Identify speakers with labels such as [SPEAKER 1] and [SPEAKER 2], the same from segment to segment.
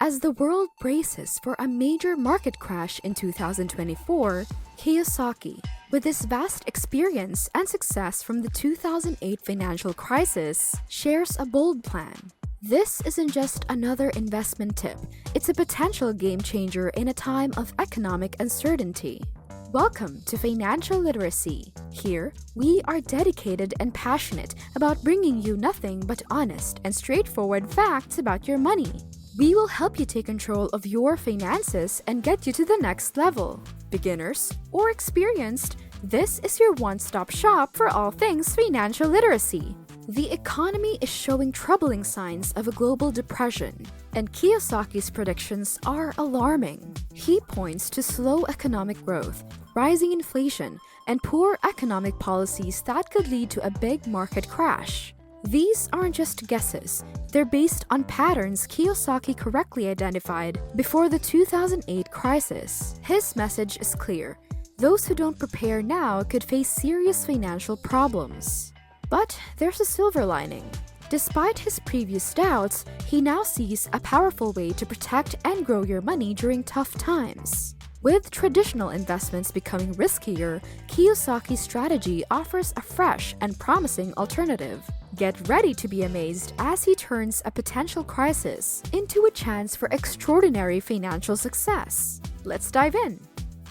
[SPEAKER 1] As the world braces for a major market crash in 2024, Kiyosaki, with his vast experience and success from the 2008 financial crisis, shares a bold plan. This isn't just another investment tip, it's a potential game changer in a time of economic uncertainty. Welcome to Financial Literacy. Here, we are dedicated and passionate about bringing you nothing but honest and straightforward facts about your money. We will help you take control of your finances and get you to the next level. Beginners or experienced, this is your one-stop shop for all things financial literacy. The economy is showing troubling signs of a global depression, and Kiyosaki's predictions are alarming. He points to slow economic growth, rising inflation, and poor economic policies that could lead to a big market crash. These aren't just guesses, they're based on patterns Kiyosaki correctly identified before the 2008 crisis. His message is clear: those who don't prepare now could face serious financial problems. But there's a silver lining. Despite his previous doubts, he now sees a powerful way to protect and grow your money during tough times. With traditional investments becoming riskier, Kiyosaki's strategy offers a fresh and promising alternative. Get ready to be amazed as he turns a potential crisis into a chance for extraordinary financial success. Let's dive in.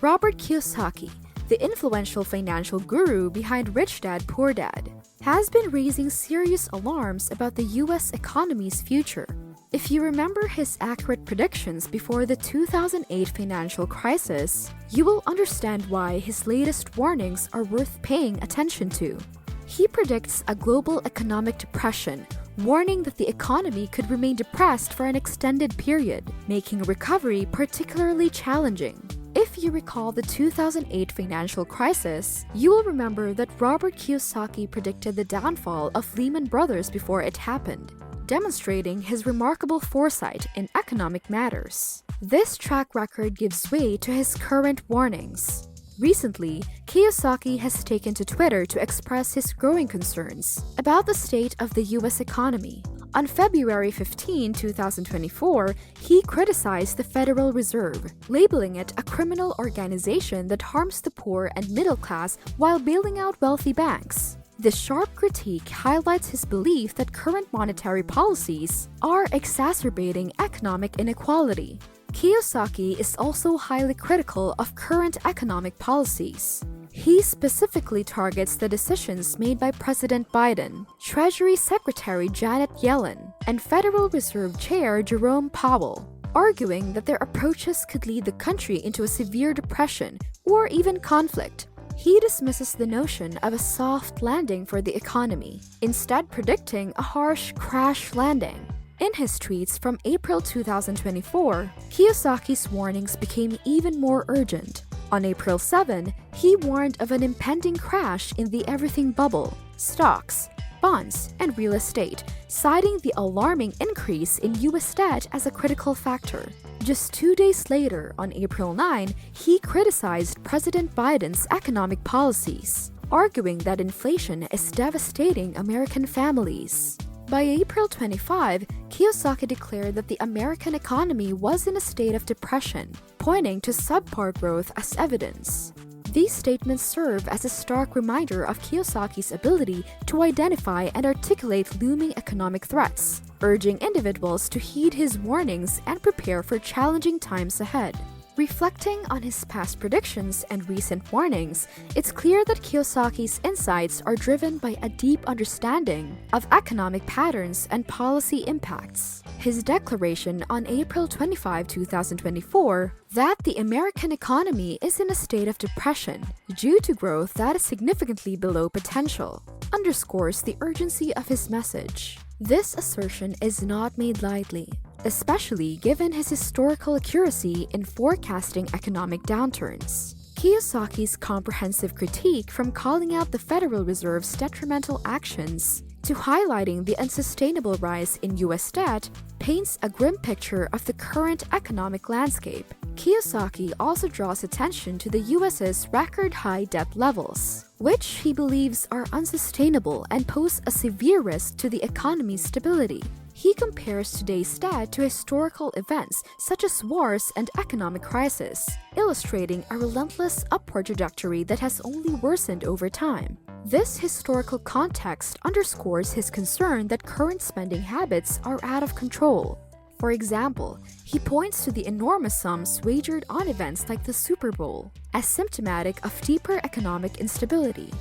[SPEAKER 1] Robert Kiyosaki, the influential financial guru behind Rich Dad Poor Dad, has been raising serious alarms about the US economy's future. If you remember his accurate predictions before the 2008 financial crisis, you will understand why his latest warnings are worth paying attention to. He predicts a global economic depression, warning that the economy could remain depressed for an extended period, making recovery particularly challenging. If you recall the 2008 financial crisis, you will remember that Robert Kiyosaki predicted the downfall of Lehman Brothers before it happened, demonstrating his remarkable foresight in economic matters. This track record gives way to his current warnings. Recently, Kiyosaki has taken to Twitter to express his growing concerns about the state of the US economy. On February 15, 2024, he criticized the Federal Reserve, labeling it a criminal organization that harms the poor and middle class while bailing out wealthy banks. This sharp critique highlights his belief that current monetary policies are exacerbating economic inequality. Kiyosaki is also highly critical of current economic policies. He specifically targets the decisions made by President Biden, Treasury Secretary Janet Yellen, and Federal Reserve Chair Jerome Powell, arguing that their approaches could lead the country into a severe depression or even conflict. He dismisses the notion of a soft landing for the economy, instead predicting a harsh crash landing. In his tweets from April 2024, Kiyosaki's warnings became even more urgent. On April 7, he warned of an impending crash in the everything bubble, stocks, bonds, and real estate, citing the alarming increase in US debt as a critical factor. Just 2 days later, on April 9, he criticized President Biden's economic policies, arguing that inflation is devastating American families. By April 25, Kiyosaki declared that the American economy was in a state of depression, pointing to subpar growth as evidence. These statements serve as a stark reminder of Kiyosaki's ability to identify and articulate looming economic threats, urging individuals to heed his warnings and prepare for challenging times ahead. Reflecting on his past predictions and recent warnings, it's clear that Kiyosaki's insights are driven by a deep understanding of economic patterns and policy impacts. His declaration on April 25, 2024, that the American economy is in a state of depression due to growth that is significantly below potential, underscores the urgency of his message. This assertion is not made lightly, especially given his historical accuracy in forecasting economic downturns. Kiyosaki's comprehensive critique, from calling out the Federal Reserve's detrimental actions to highlighting the unsustainable rise in US debt, paints a grim picture of the current economic landscape. Kiyosaki also draws attention to the US's record-high debt levels, which he believes are unsustainable and pose a severe risk to the economy's stability. He compares today's debt to historical events such as wars and economic crisis, illustrating a relentless upward trajectory that has only worsened over time. This historical context underscores his concern that current spending habits are out of control. For example, he points to the enormous sums wagered on events like the Super Bowl as symptomatic of deeper economic instability.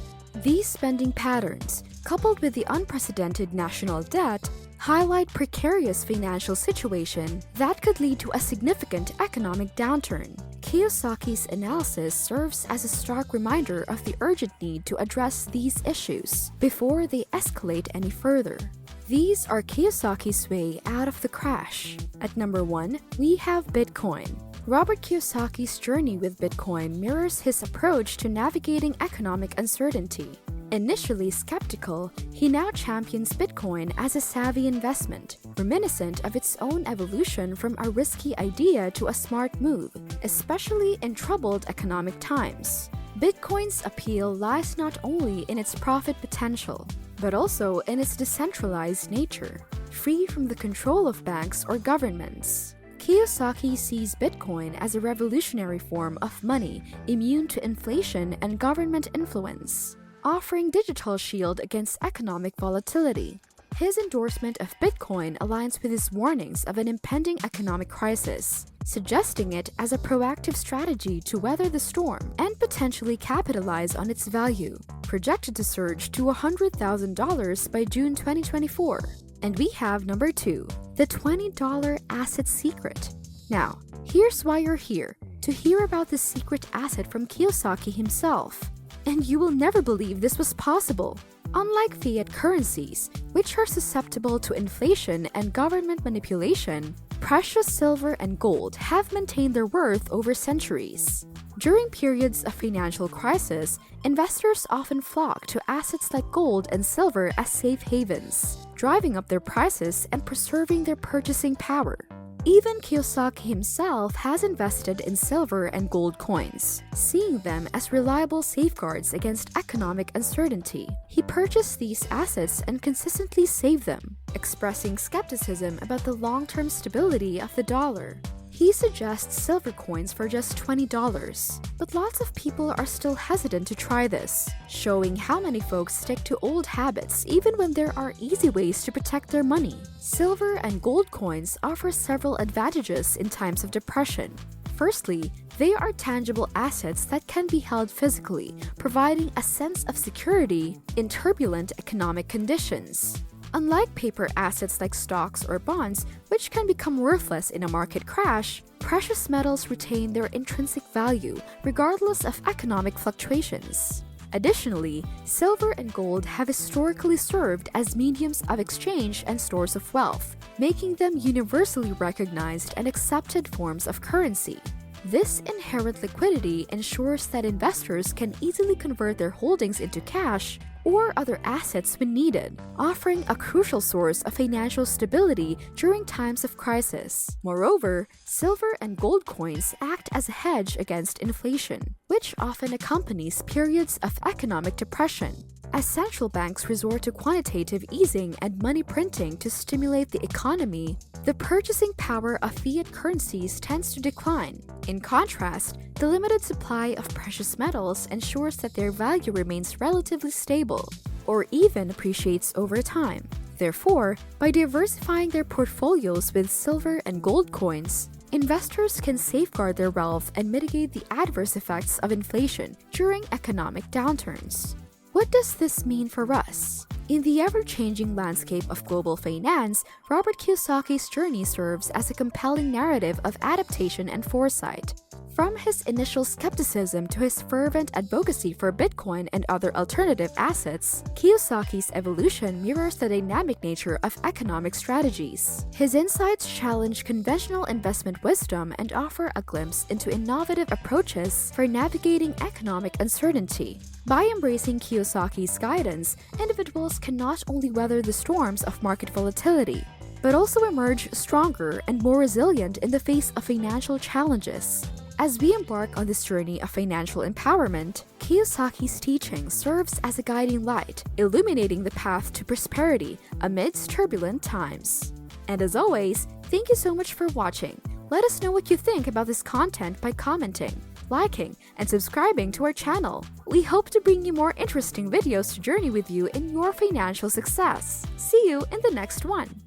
[SPEAKER 1] These spending patterns, coupled with the unprecedented national debt, highlight precarious financial situation that could lead to a significant economic downturn. Kiyosaki's analysis serves as a stark reminder of the urgent need to address these issues before they escalate any further. These are Kiyosaki's way out of the crash. At number 1, we have Bitcoin. Robert Kiyosaki's journey with Bitcoin mirrors his approach to navigating economic uncertainty. Initially skeptical, he now champions Bitcoin as a savvy investment, reminiscent of its own evolution from a risky idea to a smart move, especially in troubled economic times. Bitcoin's appeal lies not only in its profit potential, but also in its decentralized nature, free from the control of banks or governments. Kiyosaki sees Bitcoin as a revolutionary form of money immune to inflation and government influence, offering digital shield against economic volatility. His endorsement of Bitcoin aligns with his warnings of an impending economic crisis, suggesting it as a proactive strategy to weather the storm and potentially capitalize on its value, projected to surge to $100,000 by June 2024. And we have number 2, the $20 asset secret. Now, here's why you're here, to hear about the secret asset from Kiyosaki himself. And you will never believe this was possible. Unlike fiat currencies, which are susceptible to inflation and government manipulation, precious silver and gold have maintained their worth over centuries. During periods of financial crisis, investors often flock to assets like gold and silver as safe havens, driving up their prices and preserving their purchasing power. Even Kiyosaki himself has invested in silver and gold coins, seeing them as reliable safeguards against economic uncertainty. He purchased these assets and consistently saved them, expressing skepticism about the long-term stability of the dollar. He suggests silver coins for just $20, but lots of people are still hesitant to try this, showing how many folks stick to old habits even when there are easy ways to protect their money. Silver and gold coins offer several advantages in times of depression. Firstly, they are tangible assets that can be held physically, providing a sense of security in turbulent economic conditions. Unlike paper assets like stocks or bonds, which can become worthless in a market crash, precious metals retain their intrinsic value regardless of economic fluctuations. Additionally, silver and gold have historically served as mediums of exchange and stores of wealth, making them universally recognized and accepted forms of currency. This inherent liquidity ensures that investors can easily convert their holdings into cash or other assets when needed, offering a crucial source of financial stability during times of crisis. Moreover, silver and gold coins act as a hedge against inflation, which often accompanies periods of economic depression. As central banks resort to quantitative easing and money printing to stimulate the economy, the purchasing power of fiat currencies tends to decline. In contrast, the limited supply of precious metals ensures that their value remains relatively stable, or even appreciates over time. Therefore, by diversifying their portfolios with silver and gold coins, investors can safeguard their wealth and mitigate the adverse effects of inflation during economic downturns. What does this mean for us? In the ever-changing landscape of global finance, Robert Kiyosaki's journey serves as a compelling narrative of adaptation and foresight. From his initial skepticism to his fervent advocacy for Bitcoin and other alternative assets, Kiyosaki's evolution mirrors the dynamic nature of economic strategies. His insights challenge conventional investment wisdom and offer a glimpse into innovative approaches for navigating economic uncertainty. By embracing Kiyosaki's guidance, individuals can not only weather the storms of market volatility, but also emerge stronger and more resilient in the face of financial challenges. As we embark on this journey of financial empowerment, Kiyosaki's teaching serves as a guiding light, illuminating the path to prosperity amidst turbulent times. And as always, thank you so much for watching. Let us know what you think about this content by commenting, liking, and subscribing to our channel. We hope to bring you more interesting videos to journey with you in your financial success. See you in the next one.